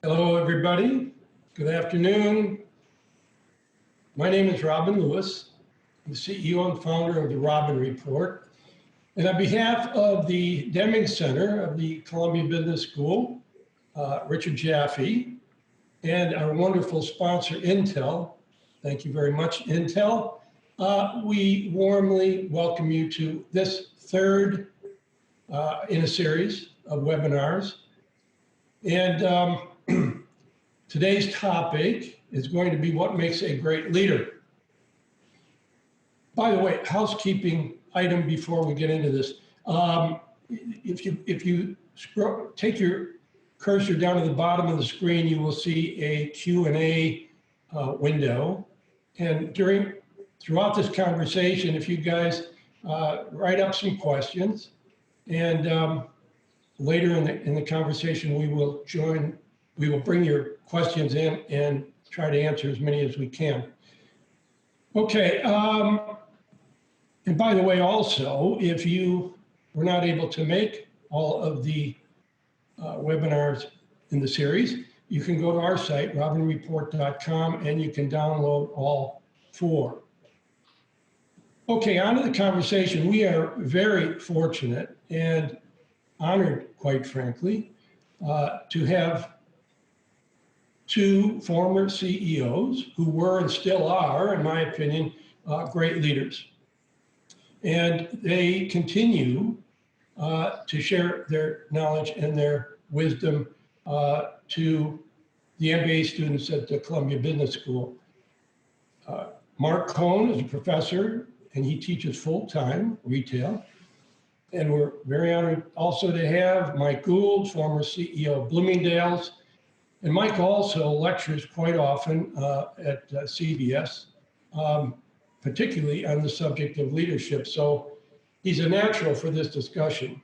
Hello, everybody. Good afternoon. My name is Robin Lewis. I'm the CEO and founder of the Robin Report. And on behalf of the Deming Center of the Columbia Business School, Richard Jaffe, and our wonderful sponsor, Intel, thank you very much, Intel, we warmly welcome you to this third in a series of webinars. And today's topic is going to be what makes a great leader. By the way, housekeeping item before we get into this. If you take your cursor down to the bottom of the screen, you will see a Q&A window. And throughout this conversation, if you guys write up some questions, and later in the conversation, we will bring your questions in and try to answer as many as we can. Okay, and by the way, also, if you were not able to make all of the webinars in the series, you can go to our site, robinreport.com, and you can download all 4. Okay, on to the conversation. We are very fortunate and honored, quite frankly, to have 2 former CEOs who were and still are, in my opinion, great leaders. And they continue to share their knowledge and their wisdom to the MBA students at the Columbia Business School. Mark Cohn is a professor, and he teaches full-time retail. And we're very honored also to have Mike Gould, former CEO of Bloomingdale's. And Mike also lectures quite often at CBS, particularly on the subject of leadership. So he's a natural for this discussion.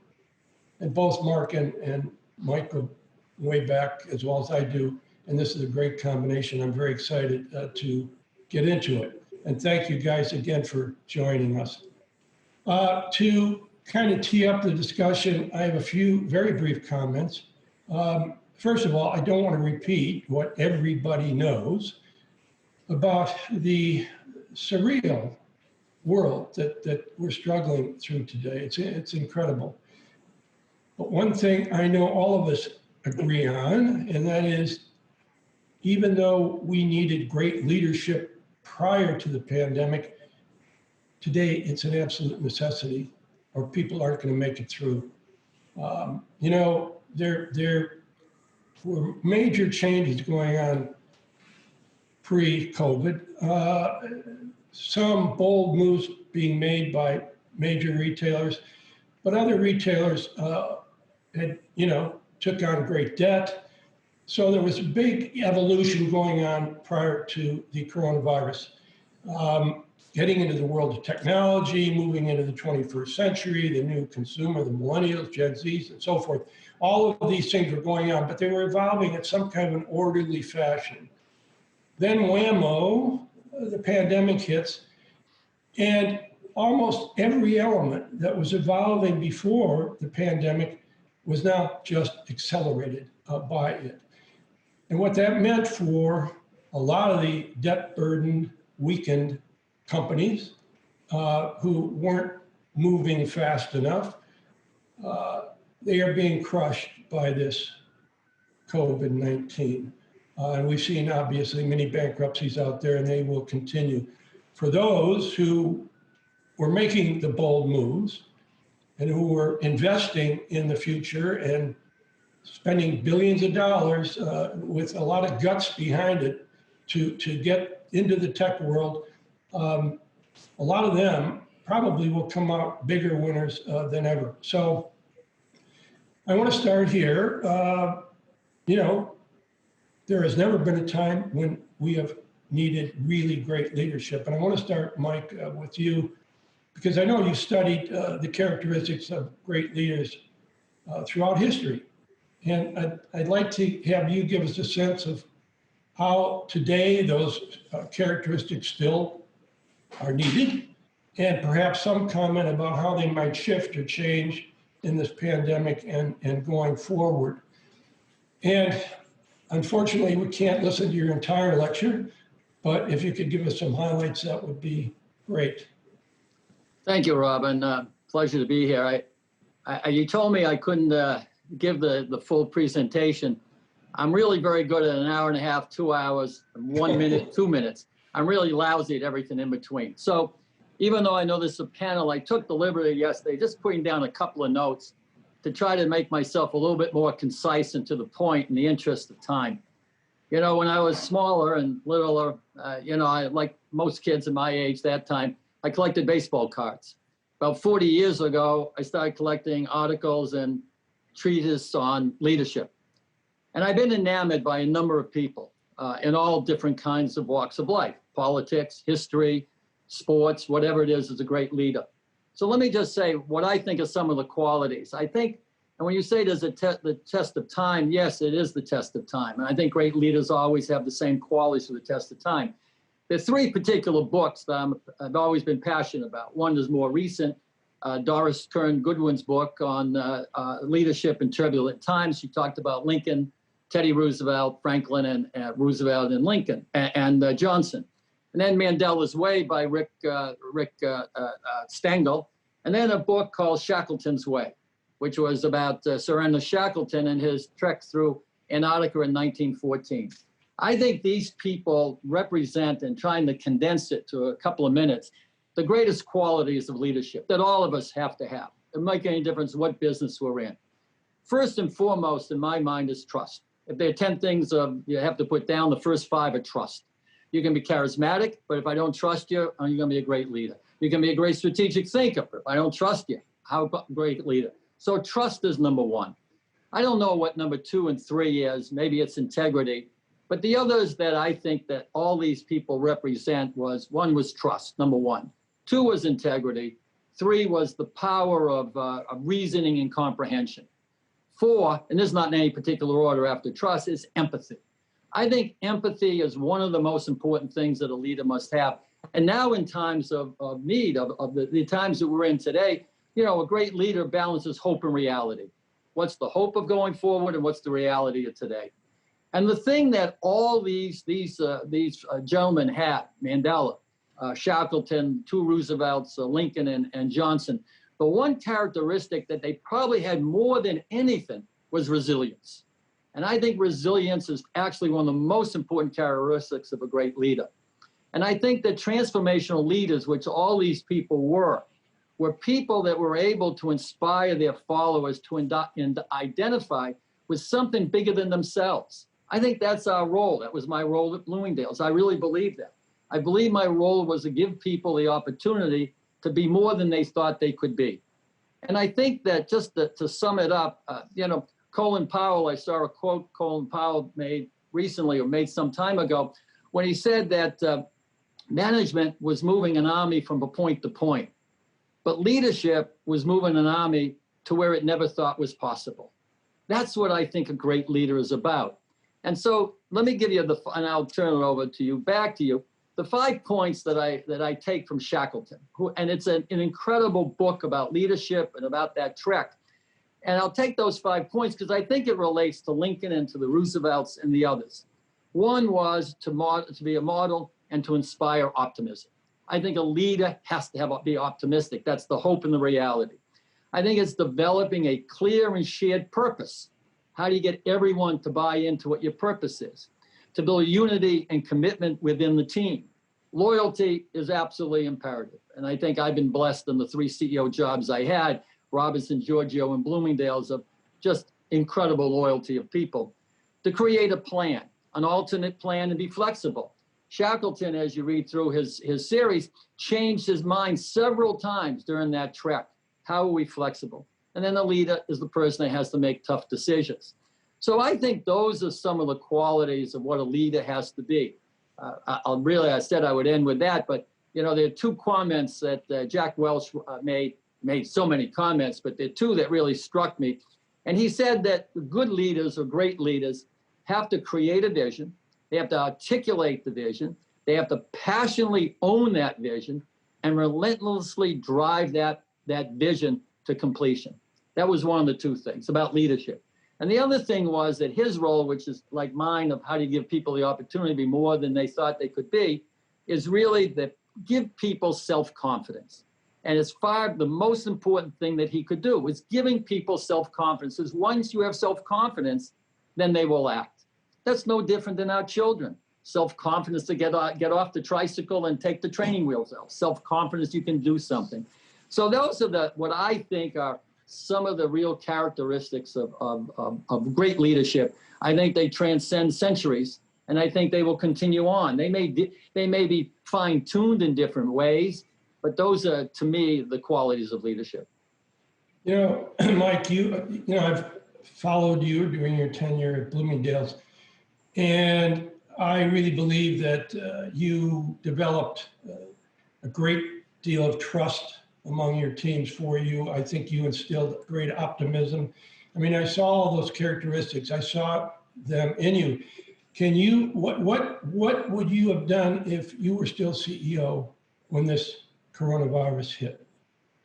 And both Mark and Mike go way back as well as I do. And this is a great combination. I'm very excited to get into it. And thank you guys again for joining us. To kind of tee up the discussion, I have a few very brief comments. First of all, I don't want to repeat what everybody knows about the surreal world that we're struggling through today. It's incredible. But one thing I know all of us agree on, and that is, even though we needed great leadership prior to the pandemic, today it's an absolute necessity, or people aren't going to make it through. You know, there were major changes going on pre-COVID. Some bold moves being made by major retailers, but other retailers had, took on great debt. So there was a big evolution going on prior to the coronavirus. Getting into the world of technology, moving into the 21st century, the new consumer, the millennials, Gen Zs, and so forth. All of these things were going on, but they were evolving in some kind of an orderly fashion. Then whammo, the pandemic hits, and almost every element that was evolving before the pandemic was now just accelerated by it. And what that meant for a lot of the debt-burdened, weakened companies who weren't moving fast enough, they are being crushed by this COVID-19. And we've seen, obviously, many bankruptcies out there, and they will continue. For those who were making the bold moves and who were investing in the future and spending billions of dollars with a lot of guts behind it to get into the tech world, a lot of them probably will come out bigger winners than ever. So I want to start here. There has never been a time when we have needed really great leadership. And I want to start, Mike, with you, because I know you studied the characteristics of great leaders throughout history. And I'd like to have you give us a sense of how today those characteristics still are needed, and perhaps some comment about how they might shift or change in this pandemic and going forward. And Unfortunately, we can't listen to your entire lecture, but if you could give us some highlights, that would be great. Thank you, Robin. Pleasure to be here. You told me I couldn't give the full presentation. I'm really very good at an hour and a half, 2 hours, 1 minute, 2 minutes. I'm really lousy at everything in between. So even though I know this is a panel, I took the liberty yesterday just putting down a couple of notes to try to make myself a little bit more concise and to the point in the interest of time. You know, when I was smaller and littler, you know, I, like most kids in my age that time, I collected baseball cards. About 40 years ago, I started collecting articles and treatises on leadership. And I've been enamored by a number of people in all different kinds of walks of life, politics, history, sports, whatever it is a great leader. So let me just say what I think are some of the qualities. I think, and when you say there's the test of time, yes, it is the test of time. And I think great leaders always have the same qualities for the test of time. There are three particular books that I've always been passionate about. One is more recent, Doris Kearns Goodwin's book on leadership in turbulent times. She talked about Lincoln, Teddy Roosevelt, Franklin, and Roosevelt and Lincoln, and Johnson. And then Mandela's Way by Rick Stengel. And then a book called Shackleton's Way, which was about Sir Ernest Shackleton and his trek through Antarctica in 1914. I think these people represent, and trying to condense it to a couple of minutes, the greatest qualities of leadership that all of us have to have. It doesn't make any difference what business we're in. First and foremost, in my mind, is trust. If there are 10 things you have to put down, the first 5 are trust. You can be charismatic, but if I don't trust you, are you going to be a great leader? You can be a great strategic thinker, but if I don't trust you, how about a great leader? So trust is number 1. I don't know what number 2 and 3 is. Maybe it's integrity. But the others that I think that all these people represent was, 1 was trust, number 1. 2 was integrity. 3 was the power of reasoning and comprehension. 4, and this is not in any particular order after trust, is empathy. I think empathy is one of the most important things that a leader must have. And now in times of need, of the times that we're in today, you know, a great leader balances hope and reality. What's the hope of going forward and what's the reality of today? And the thing that all these gentlemen had, Mandela, Shackleton, 2 Roosevelts, Lincoln and Johnson, the one characteristic that they probably had more than anything was resilience. And I think resilience is actually one of the most important characteristics of a great leader. And I think that transformational leaders, which all these people were people that were able to inspire their followers to identify with something bigger than themselves. I think that's our role. That was my role at Bloomingdale's. I really believe that. I believe my role was to give people the opportunity to be more than they thought they could be. And I think that just to sum it up, you know, Colin Powell, I saw a quote Colin Powell made recently or made some time ago when he said that management was moving an army from a point to point, but leadership was moving an army to where it never thought was possible. That's what I think a great leader is about. And so let me give you and I'll turn it over to you, back to you, the 5 points that I take from Shackleton, and it's an incredible book about leadership and about that trek. And I'll take those 5 points because I think it relates to Lincoln and to the Roosevelts and the others. 1 was to be a model and to inspire optimism. I think a leader has to be optimistic. That's the hope and the reality. I think it's developing a clear and shared purpose. How do you get everyone to buy into what your purpose is? To build unity and commitment within the team. Loyalty is absolutely imperative. And I think I've been blessed in the 3 CEO jobs I had, Robinson, Giorgio, and Bloomingdale's, of just incredible loyalty of people. To create a plan, an alternate plan, and be flexible. Shackleton, as you read through his series, changed his mind several times during that trek. How are we flexible? And then the leader is the person that has to make tough decisions. So I think those are some of the qualities of what a leader has to be. I said I would end with that, but you know, there are 2 comments that Jack Welch made so many comments, but there are 2 that really struck me. And he said that good leaders or great leaders have to create a vision. They have to articulate the vision. They have to passionately own that vision and relentlessly drive that vision to completion. That was one of the 2 things about leadership. And the other thing was that his role, which is like mine, of how to give people the opportunity to be more than they thought they could be, is really that give people self-confidence. And it's the most important thing that he could do was giving people self-confidence. Because once you have self-confidence, then they will act. That's no different than our children. Self-confidence to get off the tricycle and take the training wheels out. Self-confidence you can do something. So those are what I think are some of the real characteristics of great leadership. I think they transcend centuries, and I think they will continue on. They may be fine-tuned in different ways, but those are, to me, the qualities of leadership. You know, Mike, I've followed you during your tenure at Bloomingdale's, and I really believe that you developed a great deal of trust among your teams for you. I think you instilled great optimism. I mean, I saw all those characteristics. I saw them in you. What would you have done if you were still CEO when this coronavirus hit?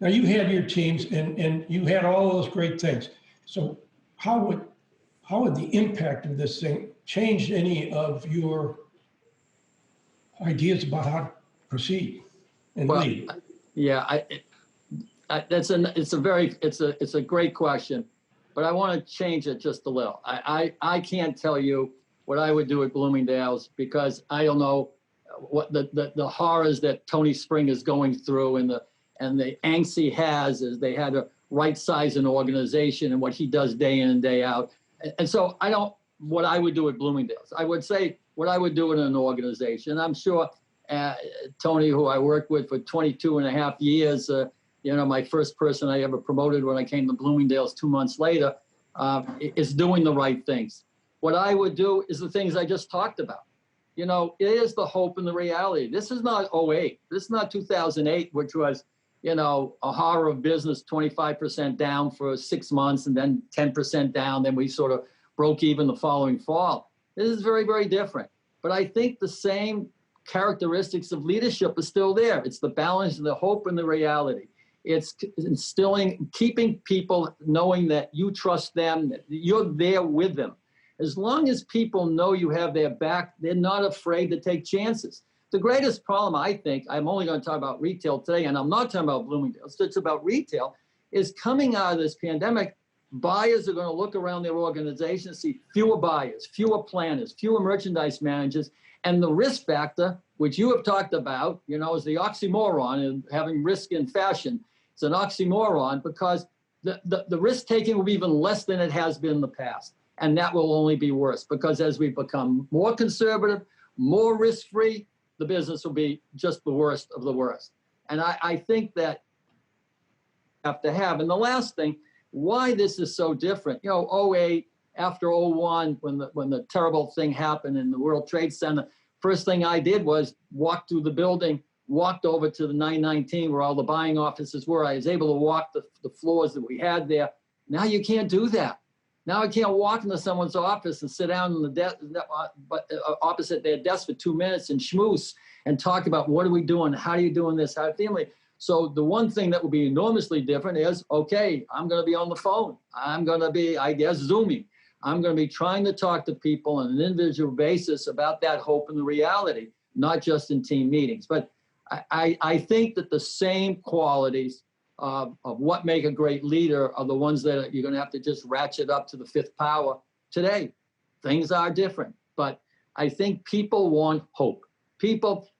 Now you had your teams and you had all those great things. So how would the impact of this thing change any of your ideas about how to proceed and lead? Yeah, it's a great question, but I want to change it just a little. I can't tell you what I would do at Bloomingdale's because I don't know what the horrors that Tony Spring is going through and the angst he has is they had to right size an organization and what he does day in and day out. And so what I would do at Bloomingdale's. I would say what I would do in an organization. I'm sure Tony, who I worked with for 22 and a half years, my first person I ever promoted when I came to Bloomingdale's 2 months later, is doing the right things. What I would do is the things I just talked about. It is the hope and the reality. This is not 2008. This is not 2008, which was, a horror of business, 25% down for 6 months and then 10% down. Then we sort of broke even the following fall. This is very, very different. But I think the same characteristics of leadership are still there. It's the balance of the hope and the reality. It's instilling, keeping people knowing that you trust them, that you're there with them. As long as people know you have their back, they're not afraid to take chances. The greatest problem, I think, I'm only going to talk about retail today, and I'm not talking about Bloomingdale's, it's about retail, is coming out of this pandemic, buyers are going to look around their organization and see fewer buyers, fewer planners, fewer merchandise managers, and the risk factor, which you have talked about, is the oxymoron in having risk in fashion. It's an oxymoron because the risk taking will be even less than it has been in the past. And that will only be worse because as we become more conservative, more risk-free, the business will be just the worst of the worst. And I think that have to have. And the last thing, why this is so different, 08, after 01, when the terrible thing happened in the World Trade Center, first thing I did was walk through the building, walked over to the 919 where all the buying offices were. I was able to walk the floors that we had there. Now you can't do that. Now I can't walk into someone's office and sit down in the desk, opposite their desk for 2 minutes and schmooze and talk about what are we doing, how are you doing this, how family. So the one thing that will be enormously different is, okay, I'm going to be on the phone. I'm going to be, I guess, Zooming. I'm going to be trying to talk to people on an individual basis about that hope and the reality, not just in team meetings. But I think that the same qualities of what make a great leader are the ones that you're going to have to just ratchet up to the fifth power today. Things are different, but I think people want hope.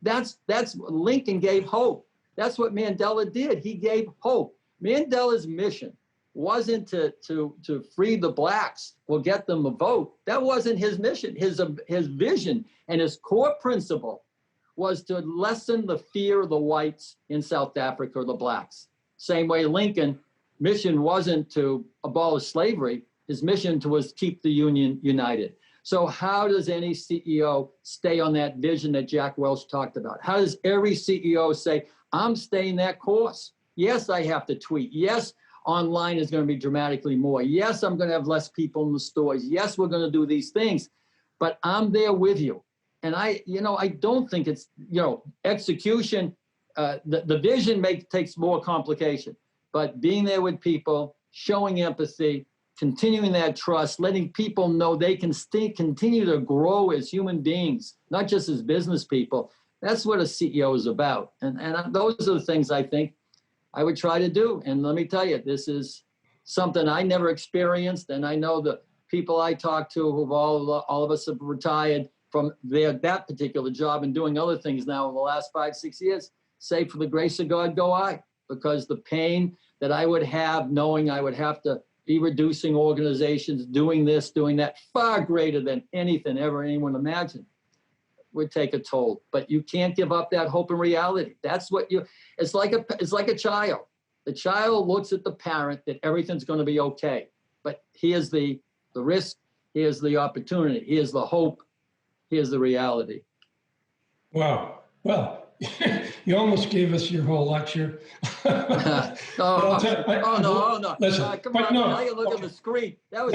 That's Lincoln gave hope. That's what Mandela did. He gave hope. Mandela's mission wasn't to free the blacks or get them a vote. That wasn't his mission. His vision and his core principle was to lessen the fear of the whites in South Africa or the blacks. Same way Lincoln mission wasn't to abolish slavery. His mission was keep the Union united. So how does any CEO stay on that vision that Jack Welch talked about? How does every CEO say, I'm staying that course? Yes, I have to tweet. Yes, online is going to be dramatically more. Yes, I'm going to have less people in the stores. Yes, we're going to do these things, but I'm there with you. And I don't think it's, execution, the vision takes more complication, but being there with people, showing empathy, continuing that trust, letting people know they can continue to grow as human beings, not just as business people. That's what a CEO is about. And those are the things I think I would try to do. And let me tell you, this is something I never experienced. And I know the people I talk to, who've all of us have retired from that particular job and doing other things now in the last 5-6 years, say, for the grace of God, go I. Because the pain that I would have knowing I would have to be reducing organizations, doing this, doing that, far greater than anything ever anyone imagined, would take a toll. But you can't give up that hope and reality. That's what it's like a child. The child looks at the parent that everything's going to be okay. But here's the risk, here's the opportunity, here's the hope, here's the reality. Wow. Well, you almost gave us your whole lecture. No. Listen, come but on, no, I can look at the screen. That was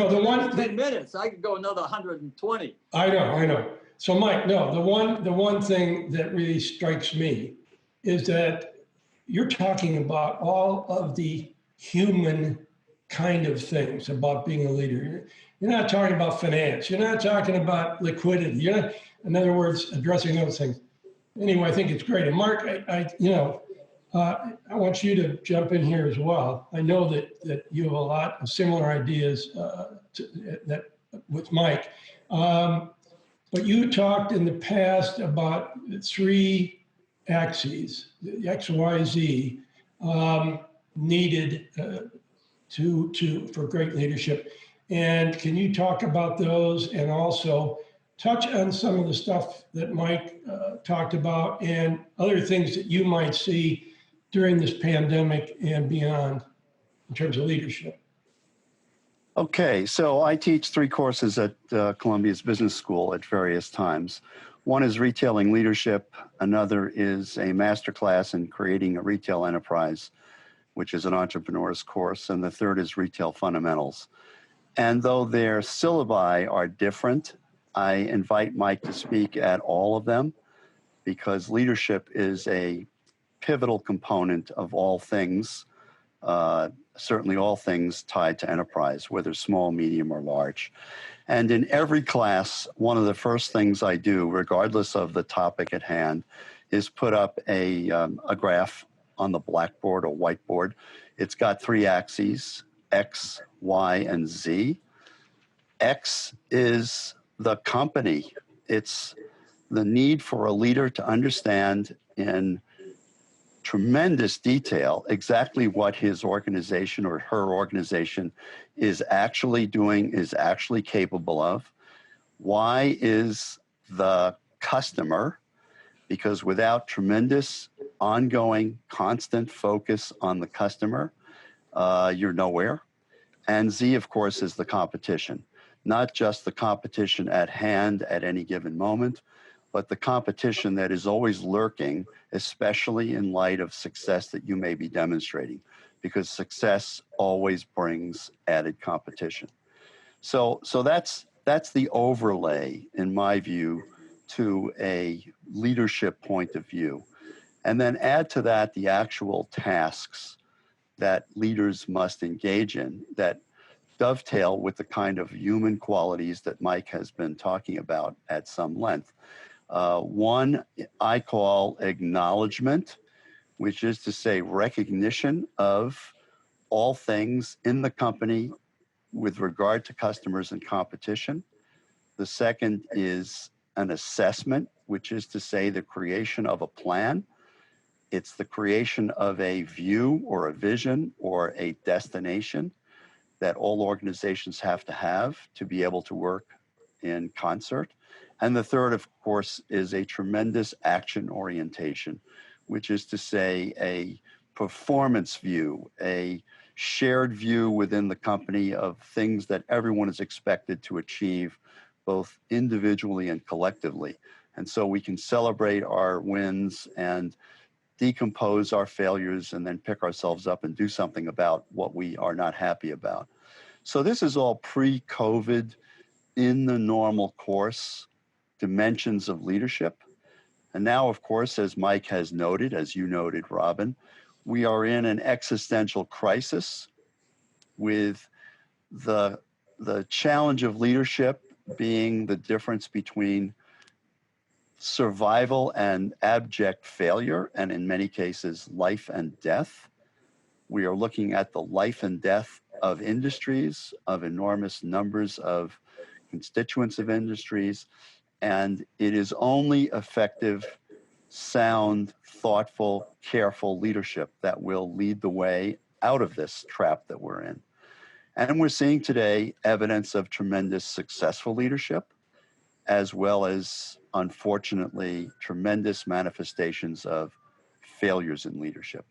10 minutes. I could go another 120. I know. So Mike, no, the one thing that really strikes me is that you're talking about all of the human kind of things about being a leader. You're not talking about finance. You're not talking about liquidity. You're not, in other words, addressing those things. Anyway, I think it's great. And Mark, I want you to jump in here as well. I know that you have a lot of similar ideas with Mike. But you talked in the past about 3 axes, the X, Y, Z, needed for great leadership. And can you talk about those and also touch on some of the stuff that Mike talked about and other things that you might see during this pandemic and beyond in terms of leadership? Okay, so I teach 3 courses at Columbia's Business School at various times. One is Retailing Leadership. Another is a masterclass in creating a retail enterprise, which is an entrepreneur's course. And the third is Retail Fundamentals. And though their syllabi are different, I invite Mike to speak at all of them because leadership is a pivotal component of all things, certainly all things tied to enterprise, whether small, medium, or large. And in every class, one of the first things I do, regardless of the topic at hand, is put up a graph on the blackboard or whiteboard. It's got 3 axes, X, Y, and Z. X is the company. It's the need for a leader to understand in tremendous detail exactly what his organization or her organization is actually doing, is actually capable of. Y is the customer, because without tremendous, ongoing, constant focus on the customer, you're nowhere. And Z, of course, is the competition. Not just the competition at hand at any given moment, but the competition that is always lurking, especially in light of success that you may be demonstrating, because success always brings added competition. So that's the overlay, in my view, to a leadership point of view. And then add to that the actual tasks that leaders must engage in that dovetail with the kind of human qualities that Mike has been talking about at some length. One I call acknowledgement, which is to say recognition of all things in the company with regard to customers and competition. The second is an assessment, which is to say the creation of a plan. It's the creation of a view or a vision or a destination that all organizations have to be able to work in concert. And the third, of course, is a tremendous action orientation, which is to say a performance view, a shared view within the company of things that everyone is expected to achieve, both individually and collectively. And so we can celebrate our wins and decompose our failures and then pick ourselves up and do something about what we are not happy about. So this is all pre-COVID, in the normal course, dimensions of leadership. And now, of course, as Mike has noted, as you noted, Robin, we are in an existential crisis with the challenge of leadership being the difference between survival and abject failure, and in many cases, life and death. We are looking at the life and death of industries, of enormous numbers of constituents of industries, and it is only effective, sound, thoughtful, careful leadership that will lead the way out of this trap that we're in. And we're seeing today evidence of tremendous successful leadership, as well as, unfortunately, tremendous manifestations of failures in leadership.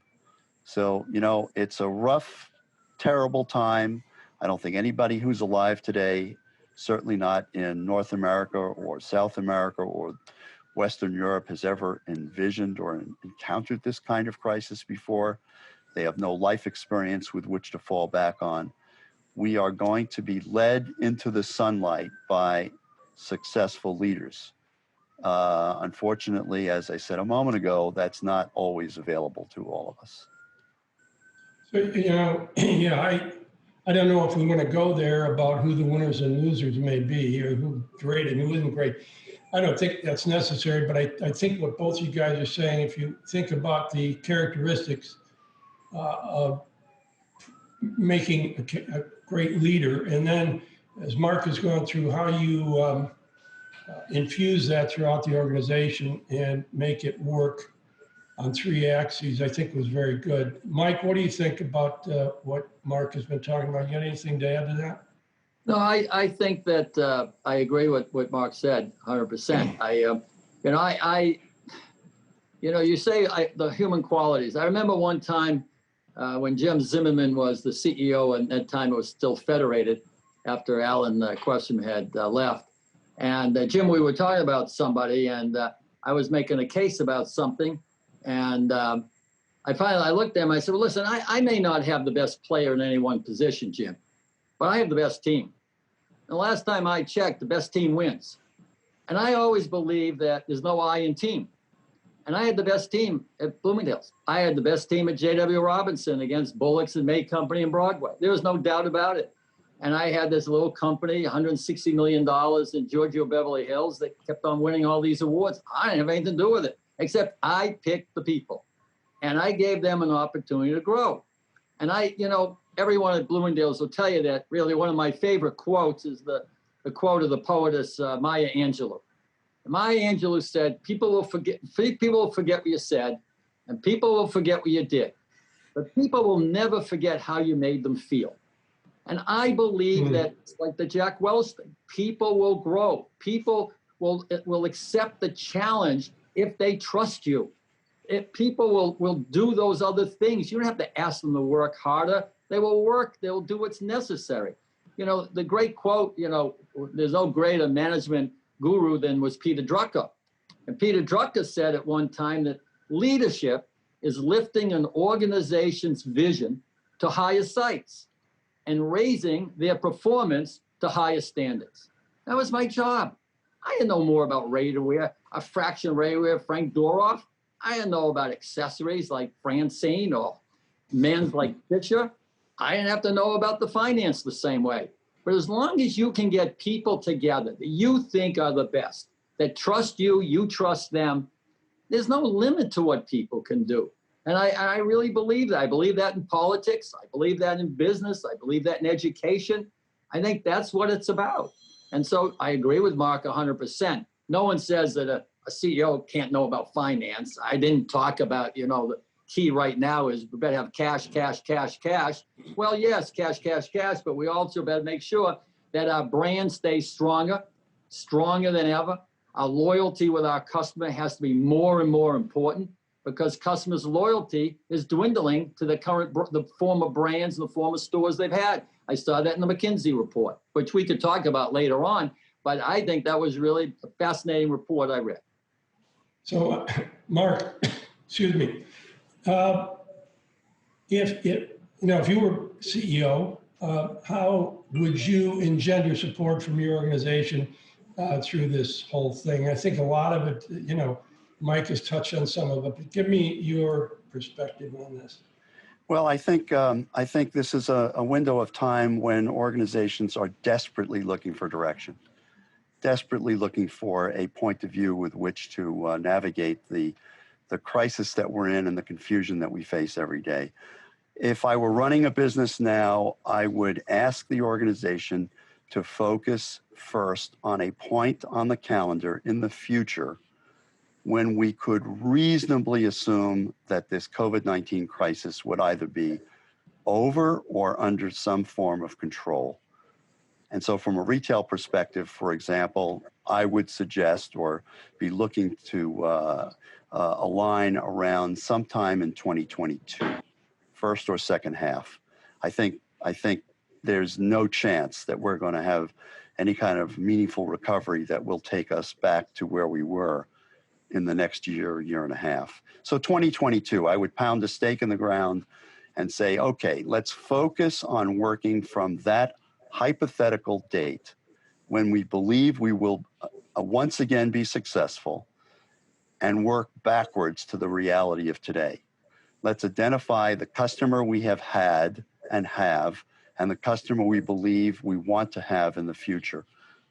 So, you know, it's a rough, terrible time. I don't think anybody who's alive today, certainly not in North America or South America or Western Europe, has ever envisioned or encountered this kind of crisis before. They have no life experience with which to fall back on. We are going to be led into the sunlight by successful leaders. Unfortunately, as I said a moment ago, that's not always available to all of us. So, you know, yeah, I don't know if we want to go there about who the winners and losers may be, or who's great and who isn't great. I don't think that's necessary, but I think what both you guys are saying, if you think about the characteristics of making a great leader, and then as Mark has gone through how you infuse that throughout the organization and make it work on 3 axes, I think was very good. Mike, what do you think about what Mark has been talking about? You got anything to add to that? No, I think that I agree with what Mark said, 100%. You say the human qualities. I remember one time when Jim Zimmerman was the CEO, and at that time it was still federated after Alan Quessum had left. And Jim, we were talking about somebody, and I was making a case about something. And I looked at him, I said, well, listen, I may not have the best player in any one position, Jim, but I have the best team. And the last time I checked, the best team wins. And I always believe that there's no I in team. And I had the best team at Bloomingdale's. I had the best team at J.W. Robinson against Bullocks and May Company and Broadway. There was no doubt about it. And I had this little company, $160 million in Giorgio Beverly Hills, that kept on winning all these awards. I didn't have anything to do with it, except I picked the people. And I gave them an opportunity to grow. And everyone at Bloomingdale's will tell you that really one of my favorite quotes is the quote of the poetess Maya Angelou. Maya Angelou said, people will forget what you said, and people will forget what you did. But people will never forget how you made them feel. And I believe that it's like the Jack Welch thing. People will grow. People will accept the challenge if they trust you. If people will do those other things. You don't have to ask them to work harder. They will work. They'll do what's necessary. The great quote, there's no greater management guru than was Peter Drucker. And Peter Drucker said at one time that leadership is lifting an organization's vision to higher heights and raising their performance to higher standards. That was my job. I didn't know more about ready-to-wear, a fraction of ready-to-wear, Frank Doroff. I didn't know about accessories like Francine or men's like Fisher. I didn't have to know about the finance the same way. But as long as you can get people together that you think are the best, that trust you, you trust them, there's no limit to what people can do. And I really believe that. I believe that in politics. I believe that in business. I believe that in education. I think that's what it's about. And so I agree with Mark 100%. No one says that a CEO can't know about finance. I didn't talk about, the key right now is we better have cash, cash, cash, cash. Well, yes, cash, cash, cash, but we also better make sure that our brand stays stronger than ever. Our loyalty with our customer has to be more and more important, because customers' loyalty is dwindling to the former brands and the former stores they've had. I saw that in the McKinsey report, which we could talk about later on, but I think that was really a fascinating report I read. So, Mark, excuse me, if you were CEO, how would you engender support from your organization through this whole thing? I think a lot of it, Mike has touched on some of it, but give me your perspective on this. Well, I think this is a window of time when organizations are desperately looking for direction, desperately looking for a point of view with which to navigate the crisis that we're in and the confusion that we face every day. If I were running a business now, I would ask the organization to focus first on a point on the calendar in the future when we could reasonably assume that this COVID-19 crisis would either be over or under some form of control. And so from a retail perspective, for example, I would suggest or be looking to align around sometime in 2022, first or second half. I think there's no chance that we're going to have any kind of meaningful recovery that will take us back to where we were in the next year, year and a half. So 2022, I would pound a stake in the ground and say, okay, let's focus on working from that hypothetical date when we believe we will once again be successful and work backwards to the reality of today. Let's identify the customer we have had and the customer we believe we want to have in the future.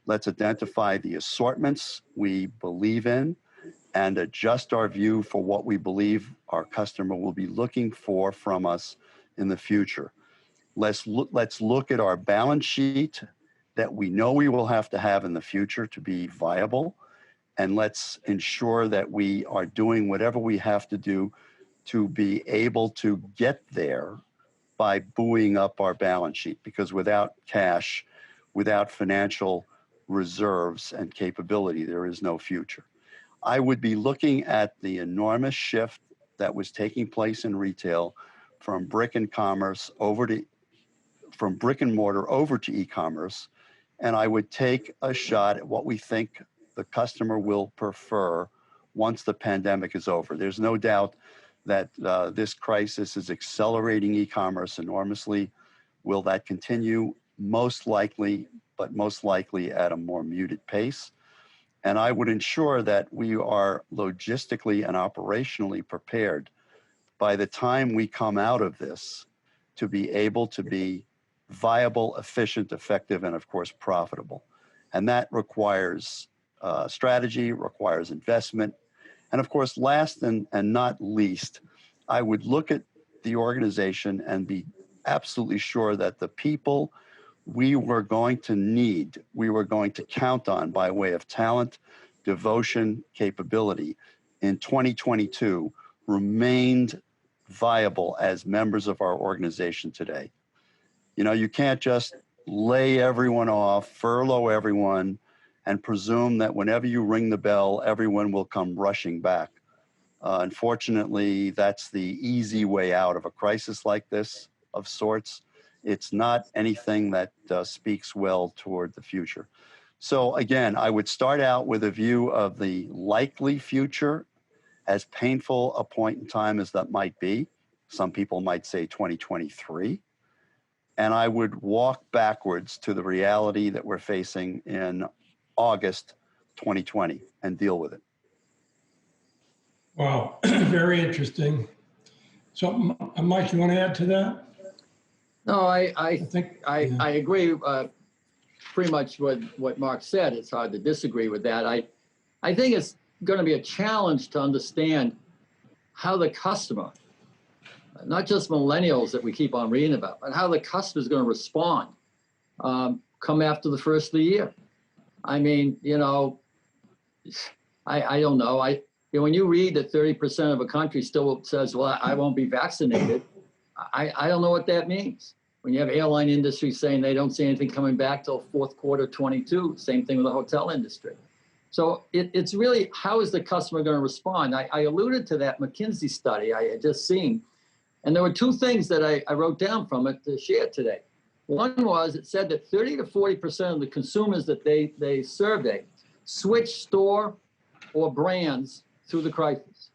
Let's identify the assortments we believe in and adjust our view for what we believe our customer will be looking for from us in the future. Let's look at our balance sheet that we know we will have to have in the future to be viable, and let's ensure that we are doing whatever we have to do to be able to get there by buoying up our balance sheet, because without cash, without financial reserves and capability, there is no future. I would be looking at the enormous shift that was taking place in retail from brick and mortar over to e-commerce, and I would take a shot at what we think the customer will prefer once the pandemic is over. There's no doubt that this crisis is accelerating e-commerce enormously. Will that continue? Most likely, but most likely at a more muted pace. And I would ensure that we are logistically and operationally prepared by the time we come out of this to be able to be viable, efficient, effective, and of course, profitable. And that requires strategy, requires investment. And of course, last and not least, I would look at the organization and be absolutely sure that the people we were going to need, we were going to count on by way of talent, devotion, capability in 2022 remained viable as members of our organization today. You know, you can't just lay everyone off, furlough everyone, and presume that whenever you ring the bell, everyone will come rushing back. Unfortunately, that's the easy way out of a crisis like this of sorts. It's not anything that speaks well toward the future. So again, I would start out with a view of the likely future, as painful a point in time as that might be. Some people might say 2023. And I would walk backwards to the reality that we're facing in August 2020 and deal with it. Wow, very interesting. So, Mike, you want to add to that? No, I think I agree pretty much what Mark said. It's hard to disagree with that. I think it's going to be a challenge to understand how the customer, not just millennials that we keep on reading about, but how the customer is going to respond come after the first of the year. I mean, you know, I don't know. When you read that 30% of a country still says, well, I won't be vaccinated, I don't know what that means. When you have airline industry saying they don't see anything coming back till fourth quarter 22, same thing with the hotel industry. So it's really, how is the customer going to respond? I alluded to that McKinsey study I had just seen, and there were two things that I wrote down from it to share today. One was, it said that 30 to 40% of the consumers that they surveyed switched store or brands through the crisis.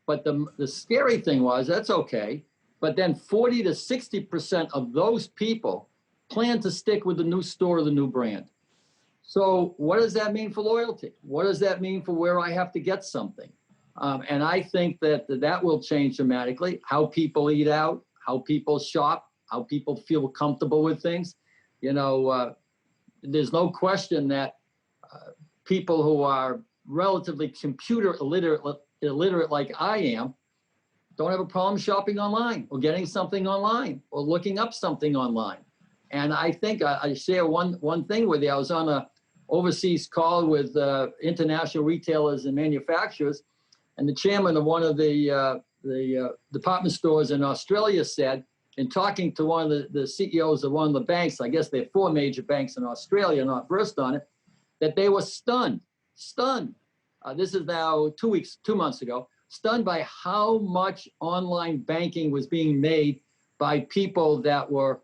But the scary thing was, that's okay, but then 40 to 60% of those people plan to stick with the new store or the new brand. So what does that mean for loyalty? What does that mean for where I have to get something? And I think that will change dramatically. How people eat out, how people shop, how people feel comfortable with things. You know, there's no question that people who are relatively computer illiterate like I am don't have a problem shopping online or getting something online or looking up something online. And I think I share one thing with you. I was on a overseas call with international retailers and manufacturers, and the chairman of one of the department stores in Australia said, in talking to one of the CEOs of one of the banks, I guess there are 4 major banks in Australia, not versed on it, that they were stunned. This is now 2 months ago, stunned by how much online banking was being made by people that were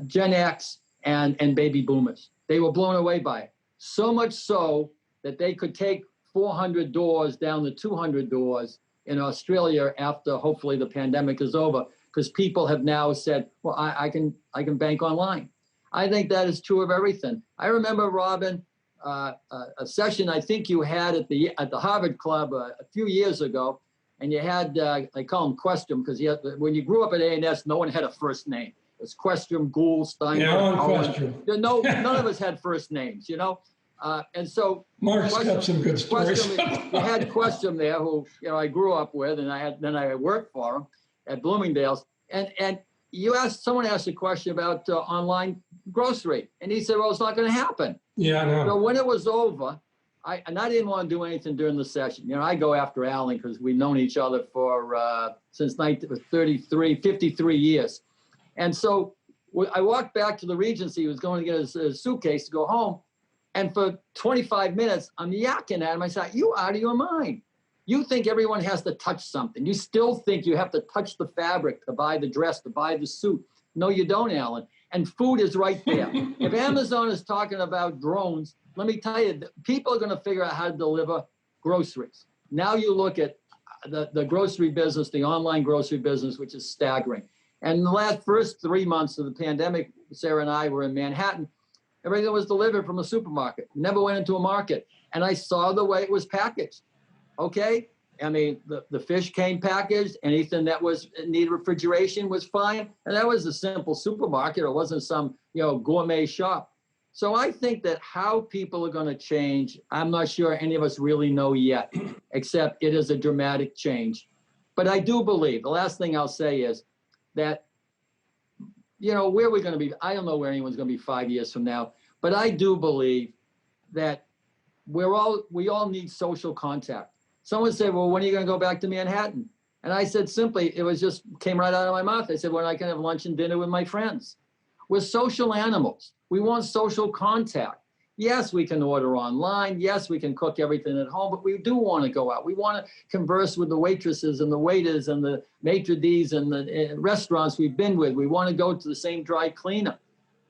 Gen X and baby boomers. They were blown away by it. So much so that they could take 400 doors down to 200 doors in Australia after hopefully the pandemic is over, because people have now said, well, I can bank online. I think that is true of everything. I remember, Robin, a session I think you had at the Harvard Club a few years ago, and you had, I call him Questrom, because when you grew up at A&S, no one had a first name. It was Questrom, Gould, Steinberg. Yeah, on Questrom. No, none of us had first names, you know? And so Mark's got some good stories. You had Questrom there, who I grew up with, and I worked for him at Bloomingdale's. And someone asked a question about online grocery, and he said, "Well, it's not going to happen." Yeah, I know. So when it was over, I didn't want to do anything during the session. I go after Alan because we've known each other for since 53 years. And so I walked back to the Regency. He was going to get his suitcase to go home. And for 25 minutes, I'm yakking at him. I said, "You out of your mind. You think everyone has to touch something. You still think you have to touch the fabric to buy the dress, to buy the suit. No, you don't, Alan. And food is right there. If Amazon is talking about drones, let me tell you, people are going to figure out how to deliver groceries. Now you look at the grocery business, the online grocery business, which is staggering. And the first 3 months of the pandemic, Sarah and I were in Manhattan. Everything was delivered from a supermarket. Never went into a market. And I saw the way it was packaged. Okay? I mean, the fish came packaged. Anything that needed refrigeration was fine. And that was a simple supermarket. It wasn't some, gourmet shop. So I think that how people are going to change, I'm not sure any of us really know yet, except it is a dramatic change. But I do believe, the last thing I'll say is that, where we're going to be, I don't know where anyone's going to be 5 years from now, but I do believe that we all need social contact. Someone said, well, when are you going to go back to Manhattan? And I said simply, came right out of my mouth. I said, when I can have lunch and dinner with my friends. We're social animals. We want social contact. Yes, we can order online. Yes, we can cook everything at home, but we do want to go out. We want to converse with the waitresses and the waiters and the maitre d's and the restaurants we've been with. We want to go to the same dry cleaner.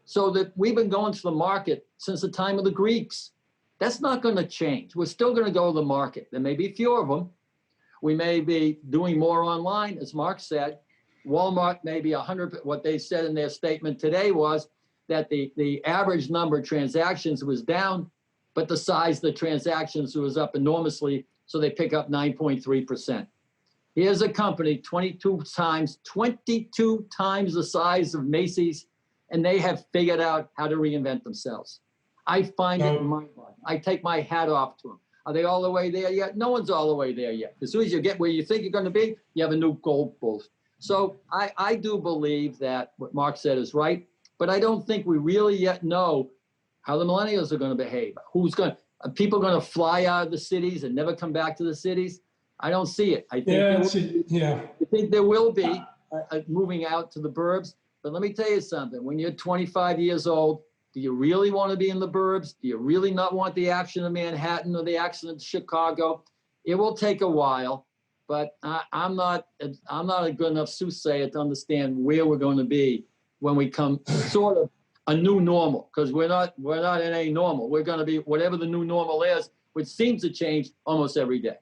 So that we've been going to the market since the time of the Greeks. That's not going to change. We're still going to go to the market. There may be fewer of them. We may be doing more online, as Mark said. Walmart may be 100. What they said in their statement today was that the average number of transactions was down, but the size of the transactions was up enormously, so they pick up 9.3%. Here's a company 22 times the size of Macy's, and they have figured out how to reinvent themselves. I find it mind-boggling. I take my hat off to them. Are they all the way there yet? No one's all the way there yet. As soon as you get where you think you're going to be, you have a new goal post. So I do believe that what Mark said is right. But I don't think we really yet know how the millennials are going to behave. Are people going to fly out of the cities and never come back to the cities? I don't see it. I think there will be moving out to the burbs. But let me tell you something. When you're 25 years old, do you really want to be in the burbs? Do you really not want the action of Manhattan or the action of Chicago? It will take a while, but I'm not a good enough soothsayer to understand where we're going to be when we come sort of a new normal, because we're not in a normal. We're going to be whatever the new normal is, which seems to change almost every day.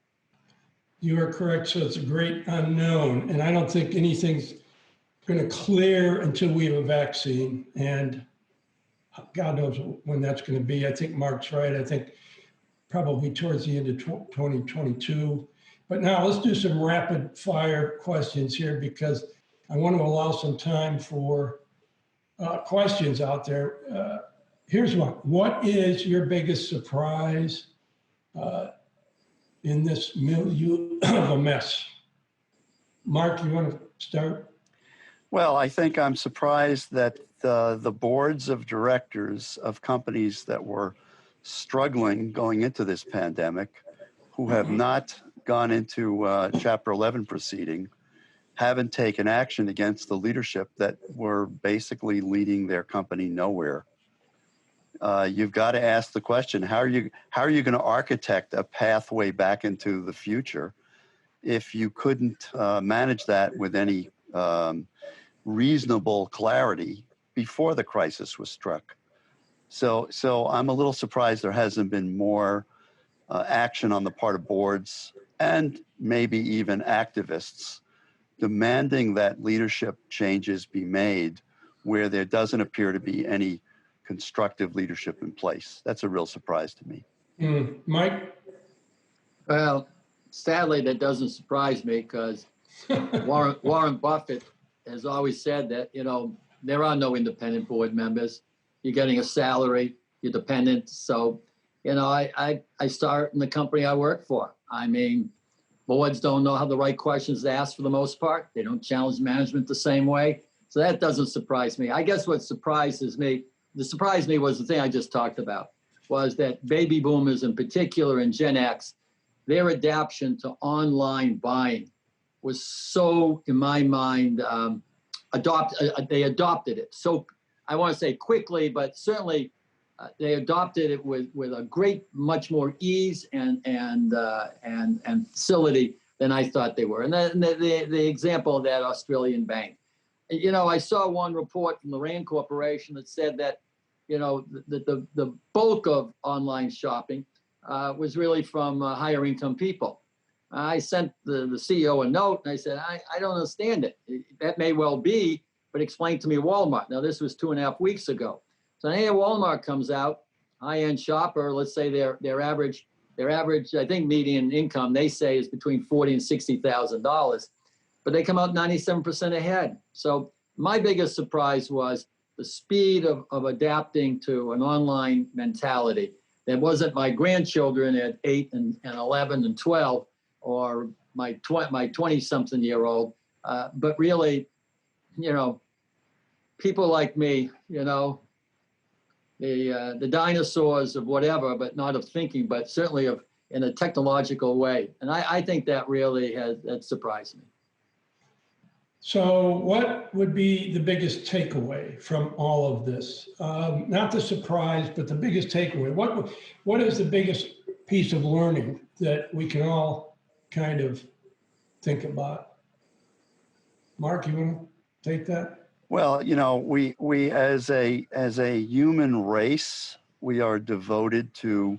You are correct. So it's a great unknown. And I don't think anything's going to clear until we have a vaccine. And God knows when that's going to be. I think Mark's right. I think probably towards the end of 2022. But now let's do some rapid fire questions here, because I want to allow some time for questions out there. Here's one. What is your biggest surprise in this milieu of a mess? Mark, you want to start? Well, I think I'm surprised that the boards of directors of companies that were struggling going into this pandemic, who have not gone into Chapter 11 proceeding, haven't taken action against the leadership that were basically leading their company nowhere. You've got to ask the question: how are you going to architect a pathway back into the future if you couldn't manage that with any reasonable clarity before the crisis was struck? So I'm a little surprised there hasn't been more action on the part of boards and maybe even activists demanding that leadership changes be made where there doesn't appear to be any constructive leadership in place. That's a real surprise to me. Mike? Well, sadly, that doesn't surprise me because Warren Buffett has always said that, there are no independent board members. You're getting a salary, you're dependent. So, I start in the company I work for. I mean, boards don't know how the right questions to ask for the most part. They don't challenge management the same way. So that doesn't surprise me. I guess what surprises me was the thing I just talked about, was that baby boomers in particular and Gen X, their adaptation to online buying was so, in my mind, they adopted it. So I want to say quickly, but certainly they adopted it with a much more ease and facility than I thought they were. And the example of that Australian bank, I saw one report from the RAND Corporation that said that, the bulk of online shopping was really from higher income people. I sent the CEO a note and I said, I don't understand it. That may well be, but explain to me Walmart. Now, this was 2.5 weeks ago. So here Walmart comes out, high-end shopper, let's say their average, I think median income, they say, is between $40,000 and $60,000, but they come out 97% ahead. So my biggest surprise was the speed of adapting to an online mentality. That wasn't my grandchildren at 8 and 11 and 12, or my 20-something-year-old, but really, people like me, the dinosaurs of whatever, but not of thinking, but certainly of in a technological way. And I think that really that surprised me. So what would be the biggest takeaway from all of this? Not the surprise, but the biggest takeaway. What is the biggest piece of learning that we can all kind of think about? Mark, you want to take that? Well, we as a human race, we are devoted to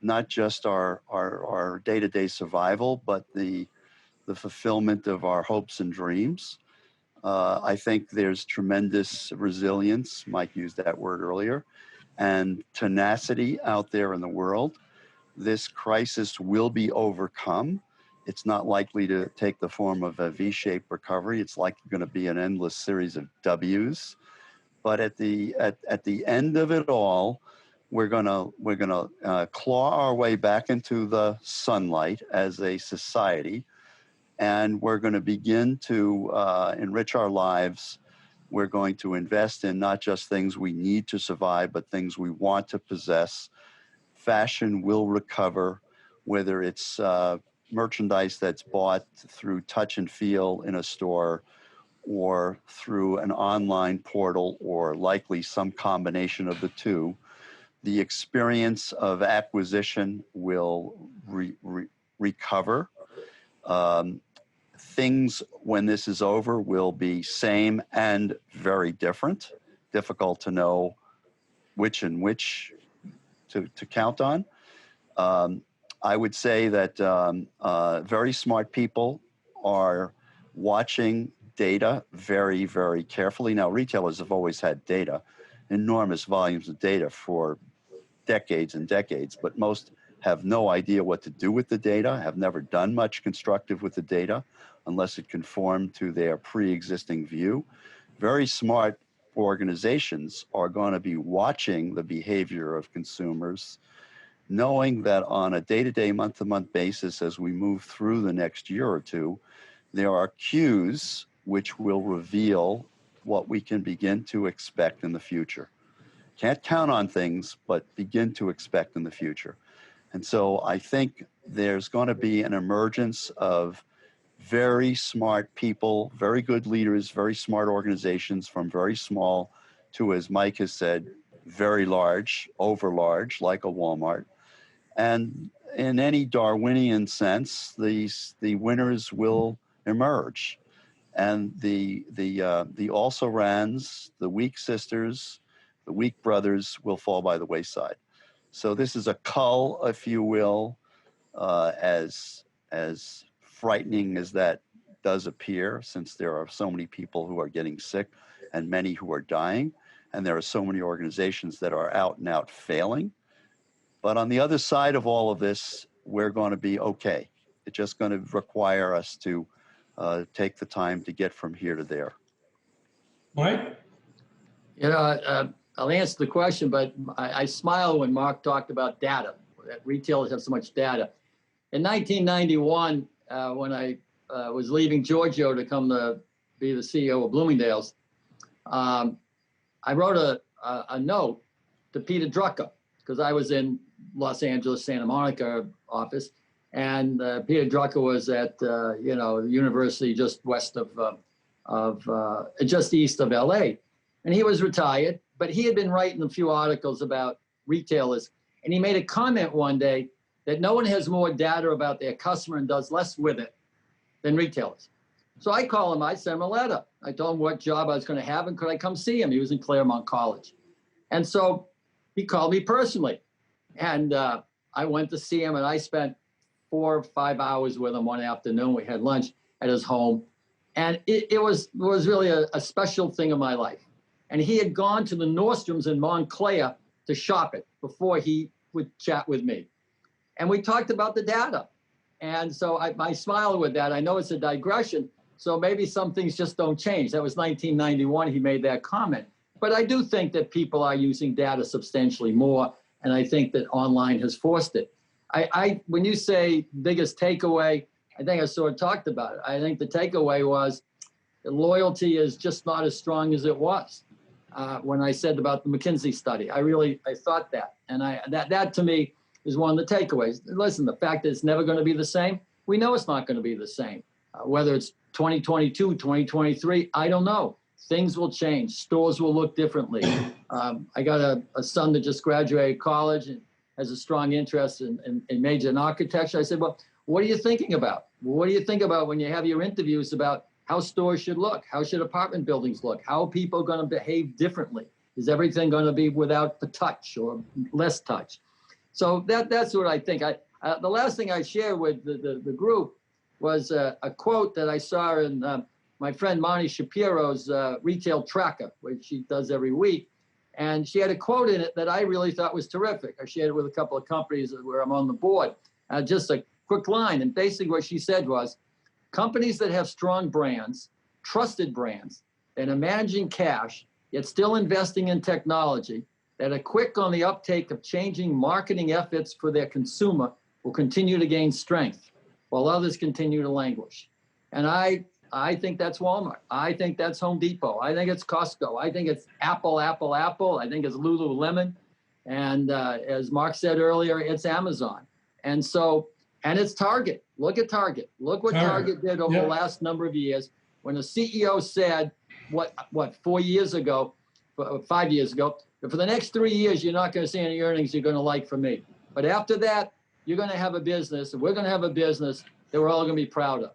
not just our day-to-day survival, but the fulfillment of our hopes and dreams. I think there's tremendous resilience, Mike used that word earlier, and tenacity out there in the world. This crisis will be overcome. It's not likely to take the form of a V-shaped recovery. It's likely going to be an endless series of W's. But at the end of it all, we're gonna claw our way back into the sunlight as a society, and we're going to begin to enrich our lives. We're going to invest in not just things we need to survive, but things we want to possess. Fashion will recover, whether it's merchandise that's bought through touch and feel in a store or through an online portal, or likely some combination of the two. The experience of acquisition will recover. Things, when this is over, will be same and very different. Difficult to know which and which to count on. I would say that very smart people are watching data very, very carefully. Now, retailers have always had data, enormous volumes of data for decades and decades, but most have no idea what to do with the data, have never done much constructive with the data, unless it conformed to their pre-existing view. Very smart organizations are going to be watching the behavior of consumers, knowing that on a day-to-day, month-to-month basis, as we move through the next year or two, there are cues which will reveal what we can begin to expect in the future. Can't count on things, but begin to expect in the future. And so I think there's going to be an emergence of very smart people, very good leaders, very smart organizations, from very small to, as Mike has said, very large, over large, like a Walmart. And in any Darwinian sense, the winners will emerge. And the also-rans, the weak sisters, the weak brothers will fall by the wayside. So this is a cull, if you will, as frightening as that does appear, since there are so many people who are getting sick and many who are dying, and there are so many organizations that are out and out failing. But on the other side of all of this, we're going to be okay. It's just going to require us to take the time to get from here to there. Mike? You know, I'll answer the question, but I smile when Mark talked about data, that retailers have so much data. In 1991, when I was leaving Giorgio to come to be the CEO of Bloomingdale's, I wrote a note to Peter Drucker, because I was in Los Angeles, Santa Monica office, and Peter Drucker was at the university just west of just east of LA, and he was retired, but he had been writing a few articles about retailers, and he made a comment one day that no one has more data about their customer and does less with it than retailers. So I called him, I sent him a letter. I told him what job I was going to have and could I come see him. He was in Claremont College. And so he called me personally. And I went to see him, and I spent 4 or 5 hours with him one afternoon. We had lunch at his home. And it was really a special thing in my life. And he had gone to the Nordstroms in Montclair to shop it before he would chat with me. And we talked about the data. And so I smile with that. I know it's a digression, so maybe some things just don't change. That was 1991, he made that comment. But I do think that people are using data substantially more, and I think that online has forced it. When you say biggest takeaway, I think I sort of talked about it. I think the takeaway was that loyalty is just not as strong as it was. When I said about the McKinsey study, I thought that. And that to me is one of the takeaways. Listen, the fact that it's never going to be the same, we know it's not going to be the same. Whether it's 2022, 2023, I don't know. Things will change. Stores will look differently. I got a son that just graduated college and has a strong interest in major in architecture. I said, well, what are you thinking about? What do you think about when you have your interviews about how stores should look? How should apartment buildings look? How are people going to behave differently? Is everything going to be without the touch or less touch? So that's what I think. The last thing I shared with the group was a quote that I saw in my friend Marnie Shapiro's retail tracker, which she does every week. And she had a quote in it that I really thought was terrific. I shared it with a couple of companies where I'm on the board. Just a quick line. And basically what she said was, companies that have strong brands, trusted brands, and are managing cash, yet still investing in technology, that are quick on the uptake of changing marketing efforts for their consumer will continue to gain strength, while others continue to languish. And I think that's Walmart. I think that's Home Depot. I think it's Costco. I think it's Apple. I think it's Lululemon. And as Mark said earlier, it's Amazon. And it's Target. Look at Target. Look what Target did over the last number of years. When the CEO said, 4 years ago, 5 years ago, for the next 3 years, you're not going to see any earnings you're going to like from me. But after that, you're going to have a business, and we're going to have a business that we're all going to be proud of.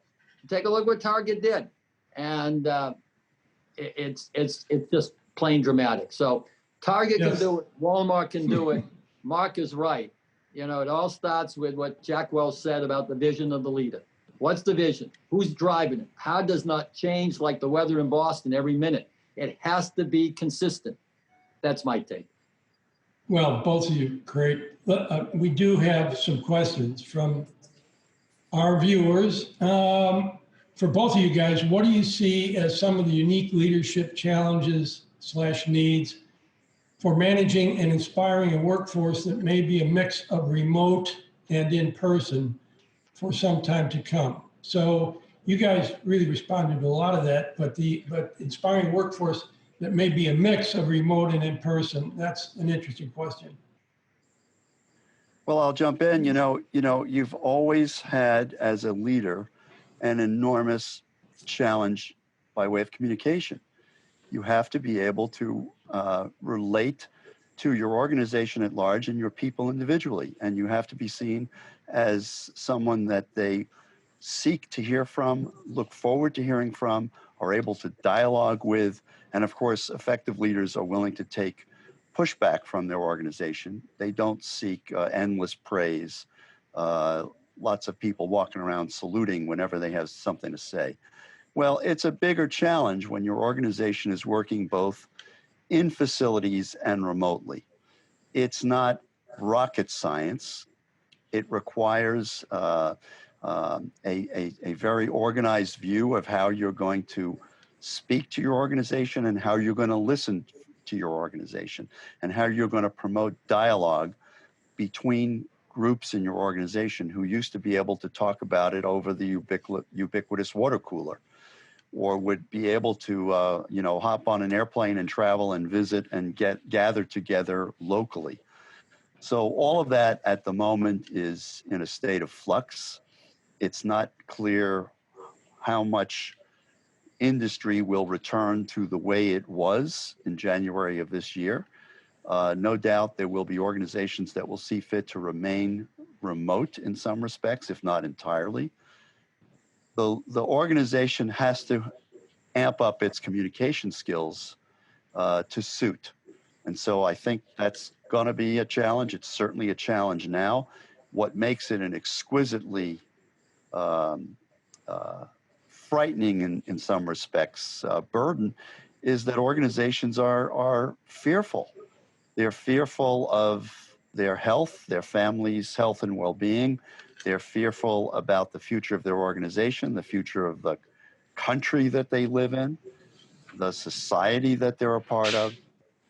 Take a look what Target did. And it's just plain dramatic. So Target can do it. Walmart can do it. Mark is right. You know, it all starts with what Jack Welch said about the vision of the leader. What's the vision? Who's driving it? How does not change like the weather in Boston every minute? It has to be consistent. That's my take. Well, both of you, great. We do have some questions from our viewers. for both of you guys, what do you see as some of the unique leadership challenges / needs for managing and inspiring a workforce that may be a mix of remote and in person for some time to come? So you guys really responded to a lot of that, but inspiring workforce that may be a mix of remote and in person, that's an interesting question. Well, I'll jump in. You've always had, as a leader, an enormous challenge by way of communication. You have to be able to relate to your organization at large and your people individually. And you have to be seen as someone that they seek to hear from, look forward to hearing from, are able to dialogue with. And of course, effective leaders are willing to take pushback from their organization. They don't seek endless praise. Lots of people walking around saluting whenever they have something to say. Well, it's a bigger challenge when your organization is working both in facilities and remotely. It's not rocket science. It requires a very organized view of how you're going to speak to your organization and how you're going to listen to your organization and how you're going to promote dialogue between groups in your organization who used to be able to talk about it over the ubiquitous water cooler, or would be able to hop on an airplane and travel and visit and gather together locally. So all of that at the moment is in a state of flux. It's not clear how much industry will return to the way it was in January of this year. No doubt there will be organizations that will see fit to remain remote in some respects, if not entirely. The organization has to amp up its communication skills to suit. And so I think that's going to be a challenge. It's certainly a challenge now. What makes it an exquisitely frightening in some respects burden is that organizations are fearful. They're fearful of their health, their families' health and well-being. They're fearful about the future of their organization, the future of the country that they live in, the society that they're a part of.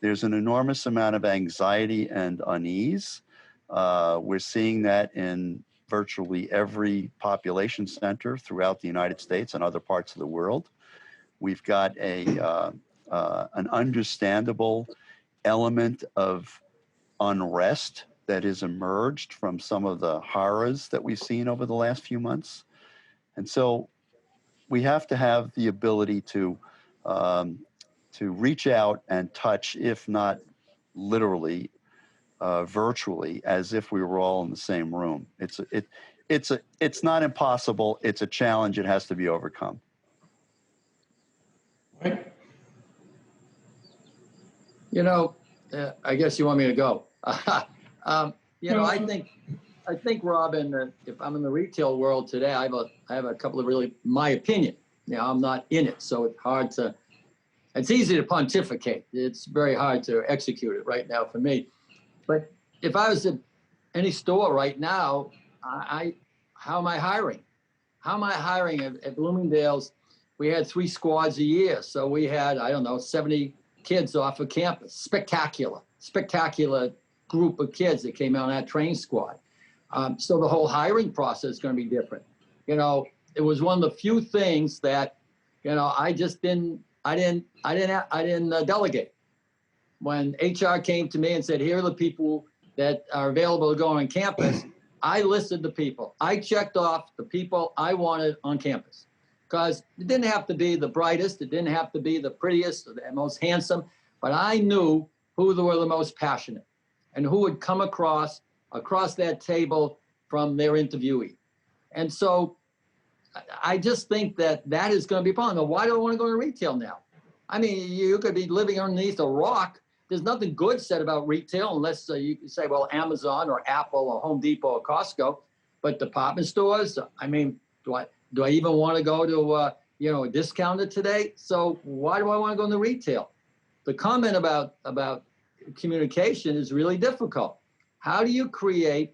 There's an enormous amount of anxiety and unease. We're seeing that in virtually every population center throughout the United States and other parts of the world. We've got an understandable element of unrest that has emerged from some of the horrors that we've seen over the last few months. And so we have to have the ability to reach out and touch, if not literally, virtually, as if we were all in the same room. It's not impossible. It's a challenge. It has to be overcome. Right. I guess you want me to go. I think, Robin, that if I'm in the retail world today, I have a couple of really, my opinion. I'm not in it, so it's easy to pontificate. It's very hard to execute it right now for me. But if I was at any store right now, how am I hiring? How am I hiring at Bloomingdale's? We had 3 squads a year. So we had, 70 kids off of campus. Spectacular group of kids that came out on that train squad. So the whole hiring process is going to be different. It was one of the few things that, I didn't delegate. When HR came to me and said, here are the people that are available to go on campus, I listed the people. I checked off the people I wanted on campus, because it didn't have to be the brightest. It didn't have to be the prettiest or the most handsome, but I knew who were the most passionate and who would come across that table from their interviewee. And so I just think that is going to be a problem. Now, why do I want to go to retail now? I mean, you could be living underneath a rock. There's nothing good said about retail unless you say, well, Amazon or Apple or Home Depot or Costco. But department stores, I mean, do I even want to go to a discounter today? So why do I want to go into retail? The comment about communication is really difficult. How do you create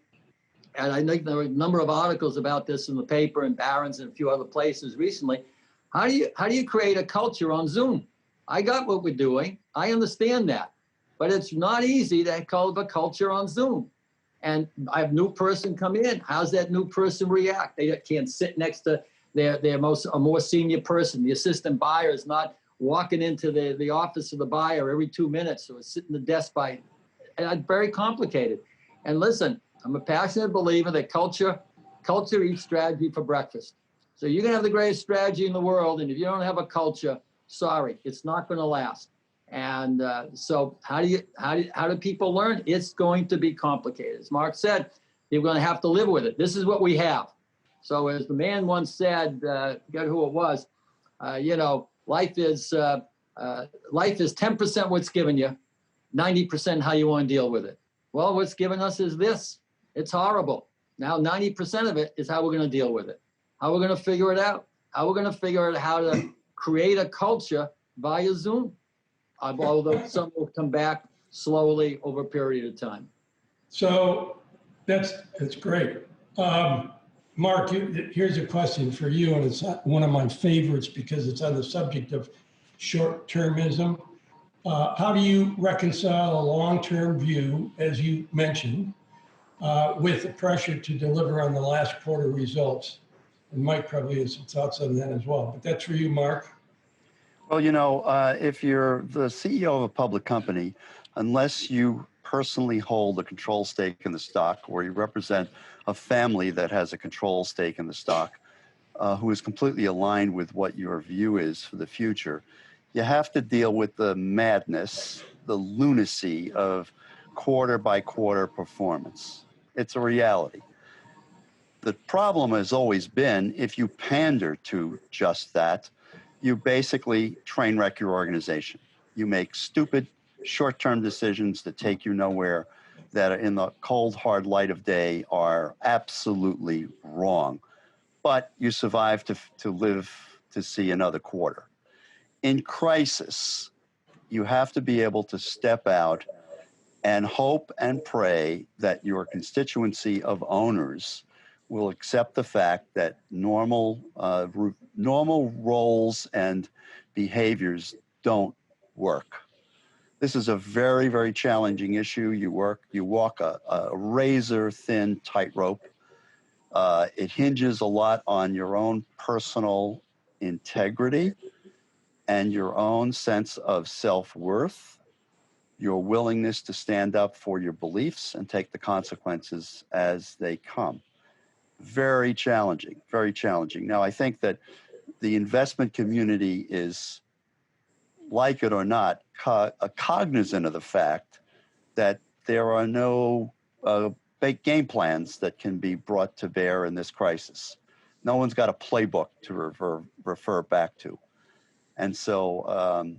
and I think there were a number of articles about this in the paper and Barron's and a few other places recently. How do you create a culture on Zoom? I got what we're doing. I understand that, but it's not easy to call a culture on Zoom. And I have a new person come in. How's that new person react? They can't sit next to a more senior person. The assistant buyer is not walking into the office of the buyer every 2 minutes or sitting the desk by. And it's very complicated. And listen, I'm a passionate believer that culture eats strategy for breakfast. So you can have the greatest strategy in the world, and if you don't have a culture, sorry, it's not going to last. And so how do people learn? It's going to be complicated. As Mark said, you're going to have to live with it. This is what we have. So as the man once said, forget who it was, life is 10% what's given you, 90% how you want to deal with it. Well, what's given us is this. It's horrible. Now 90% of it is how we're going to deal with it. How we're going to figure it out. How we're going to figure out how to create a culture via Zoom. Although some will come back slowly over a period of time. So that's great. Mark, here's a question for you, and it's one of my favorites because it's on the subject of short-termism. How do you reconcile a long-term view, as you mentioned, with the pressure to deliver on the last quarter results? And Mike probably has some thoughts on that as well, but that's for you, Mark. Well, if you're the CEO of a public company, unless you personally hold a control stake in the stock or you represent a family that has a control stake in the stock, who is completely aligned with what your view is for the future, you have to deal with the madness, the lunacy of quarter by quarter performance. It's a reality. The problem has always been if you pander to just that, you basically train wreck your organization. You make stupid short-term decisions that take you nowhere, that are in the cold, hard light of day are absolutely wrong. But you survive to live to see another quarter. In crisis, you have to be able to step out and hope and pray that your constituency of owners will accept the fact that normal roles and behaviors don't work. This is a very, very challenging issue. You walk a razor-thin tightrope. It hinges a lot on your own personal integrity and your own sense of self-worth, your willingness to stand up for your beliefs and take the consequences as they come. Very challenging, very challenging. Now, I think that the investment community is, like it or not, cognizant of the fact that there are no big game plans that can be brought to bear in this crisis. No one's got a playbook to refer back to. And so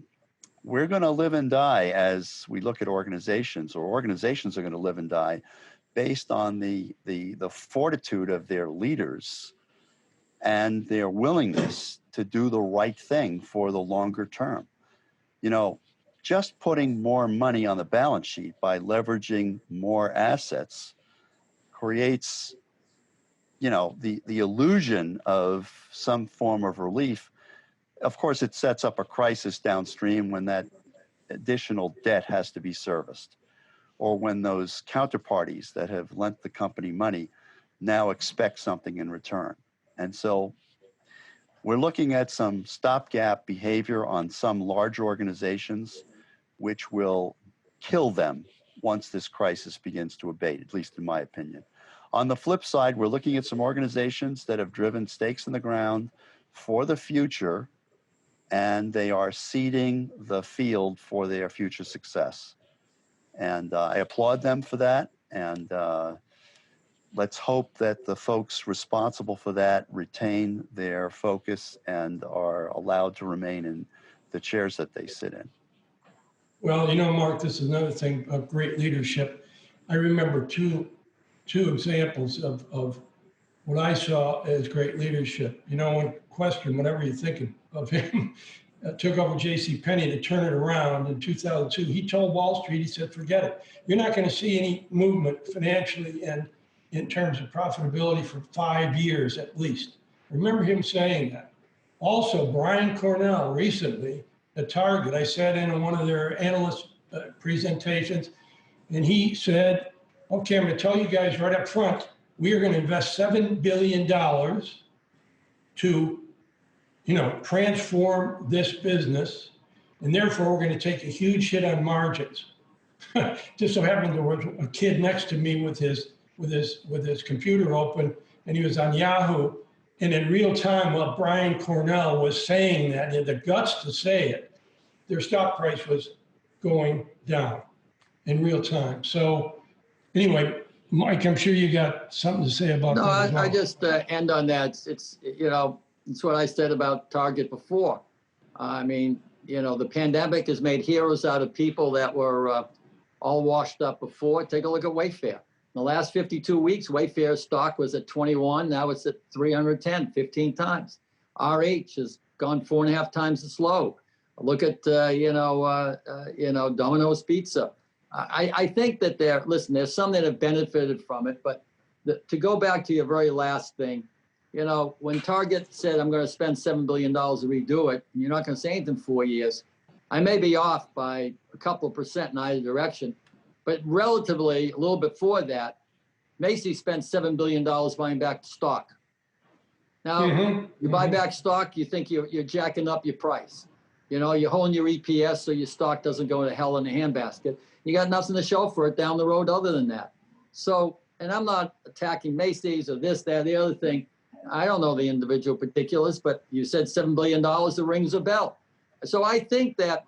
we're going to live and die as we look at organizations, or organizations are going to live and die based on the fortitude of their leaders and their willingness to do the right thing for the longer term. Just putting more money on the balance sheet by leveraging more assets creates, the illusion of some form of relief. Of course, it sets up a crisis downstream when that additional debt has to be serviced, or when those counterparties that have lent the company money now expect something in return. And so we're looking at some stopgap behavior on some large organizations, which will kill them once this crisis begins to abate, at least in my opinion. On the flip side, we're looking at some organizations that have driven stakes in the ground for the future, and they are seeding the field for their future success. And I applaud them for that. And let's hope that the folks responsible for that retain their focus and are allowed to remain in the chairs that they sit in. Well, Mark, this is another thing of great leadership. I remember two examples of what I saw as great leadership. When Question, whatever you think of him, took over J.C. Penney to turn it around in 2002. He told Wall Street, he said, forget it. You're not going to see any movement financially and in terms of profitability for 5 years at least. I remember him saying that. Also, Brian Cornell recently at Target, I sat in on one of their analyst presentations, and he said, okay, I'm going to tell you guys right up front, we are going to invest $7 billion to, transform this business, and therefore we're going to take a huge hit on margins. Just so happened there was a kid next to me with his computer open, and he was on Yahoo. And in real time, while Brian Cornell was saying that, he had the guts to say it, their stock price was going down in real time. So anyway, Mike, I'm sure you got something to say about No, that as well. I just end on that. It's what I said about Target before. I mean, the pandemic has made heroes out of people that were all washed up before. Take a look at Wayfair. In the last 52 weeks, Wayfair's stock was at 21. Now it's at 310, 15 times. RH has gone 4.5 times as low. Look at, Domino's Pizza. I think that there's some that have benefited from it, but to go back to your very last thing, when Target said, I'm going to spend $7 billion to redo it, and you're not going to say anything in 4 years, I may be off by a couple of percent in either direction, but relatively a little before that, Macy's spent $7 billion buying back stock. Now, you buy back stock, you think you're jacking up your price. You're holding your EPS so your stock doesn't go to hell in a handbasket. You got nothing to show for it down the road other than that. So, and I'm not attacking Macy's or this, that, the other thing. I don't know the individual particulars, but you said $7 billion, it rings a bell. So I think that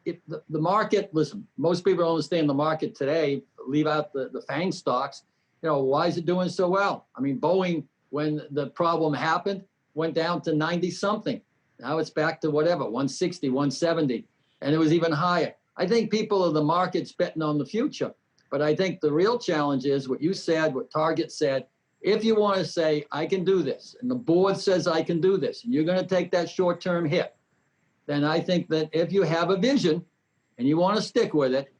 if the market, listen, most people don't understand the market today, leave out the FANG stocks. Why is it doing so well? I mean, Boeing, when the problem happened, went down to 90 something. Now it's back to whatever, 160, 170, and it was even higher. I think people of the market's betting on the future. But I think the real challenge is what you said, what Target said. If you want to say, I can do this, and the board says I can do this, and you're going to take that short-term hit, then I think that if you have a vision and you want to stick with it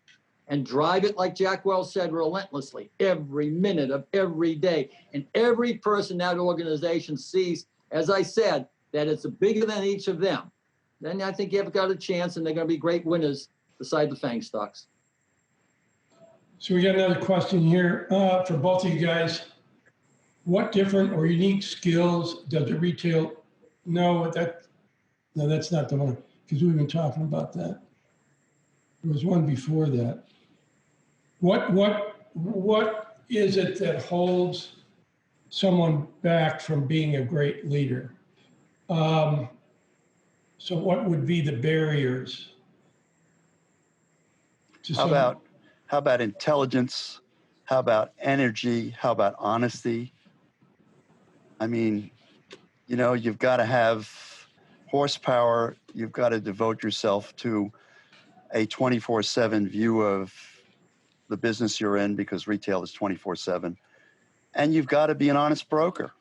and drive it, like Jack Welch said, relentlessly, every minute of every day, and every person in that organization sees, as I said, that it's bigger than each of them, then I think you've got a chance, and they're going to be great winners beside the FANG stocks. So we got another question here for both of you guys. What different or unique skills does a retail know? No, that's not the one, because we've been talking about that. There was one before that. What is it that holds someone back from being a great leader? So what would be the barriers? How about intelligence? How about energy? How about honesty? I mean, you've got to have horsepower. You've got to devote yourself to a 24/7 view of the business you're in, because retail is 24/7. And you've got to be an honest broker.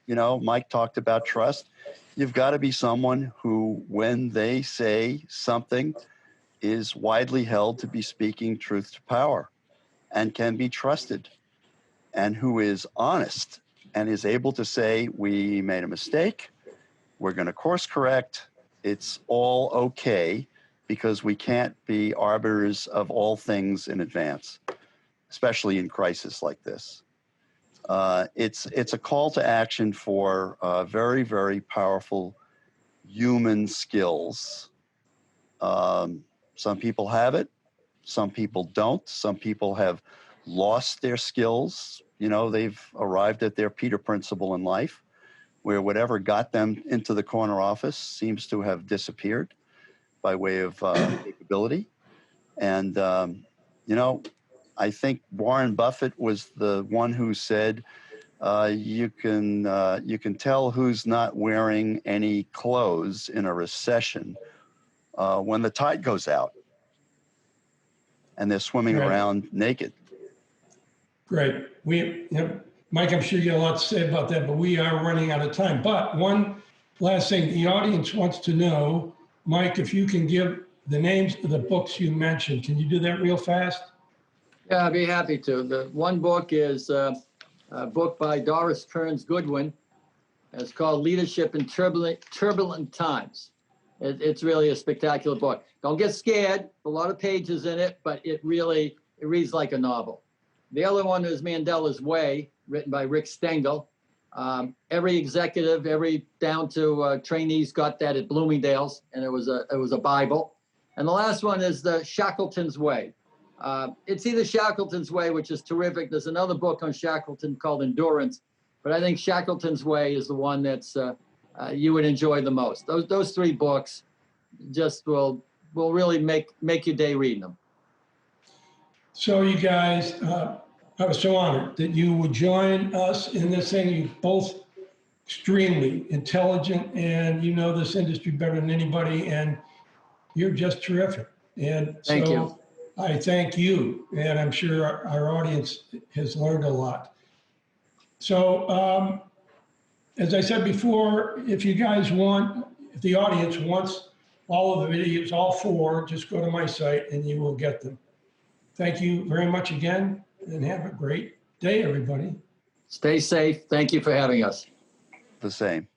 Mike talked about trust. You've got to be someone who, when they say something, is widely held to be speaking truth to power and can be trusted, and who is honest and is able to say, we made a mistake, we're going to course correct, it's all okay, because we can't be arbiters of all things in advance, especially in crisis like this. It's a call to action for very, very powerful human skills. Some people have it, some people don't. Some people have lost their skills. They've arrived at their Peter principle in life, where whatever got them into the corner office seems to have disappeared by way of capability. And, I think Warren Buffett was the one who said, you can tell who's not wearing any clothes in a recession when the tide goes out and they're swimming around naked. Great. Mike, I'm sure you got a lot to say about that, but we are running out of time. But one last thing, the audience wants to know, Mike, if you can give the names of the books you mentioned. Can you do that real fast? Yeah, I'd be happy to. The one book is a book by Doris Kearns Goodwin. It's called Leadership in Turbulent Times. It's really a spectacular book. Don't get scared. A lot of pages in it, but it reads like a novel. The other one is Mandela's Way, written by Rick Stengel. Every executive, every down to trainees got that at Bloomingdale's, and it was a Bible. And the last one is the Shackleton's Way. It's either Shackleton's Way, which is terrific. There's another book on Shackleton called Endurance, but I think Shackleton's Way is the one that's you would enjoy the most. Those three books just will really make your day reading them. So you guys, I was so honored that you would join us in this thing. You're both extremely intelligent, and you know this industry better than anybody, and you're just terrific. And Thank you. so I thank you, and I'm sure our audience has learned a lot. So as I said before, if you guys want, if the audience wants all of the videos, all four, just go to my site and you will get them. Thank you very much again, and have a great day, everybody. Stay safe. Thank you for having us. The same.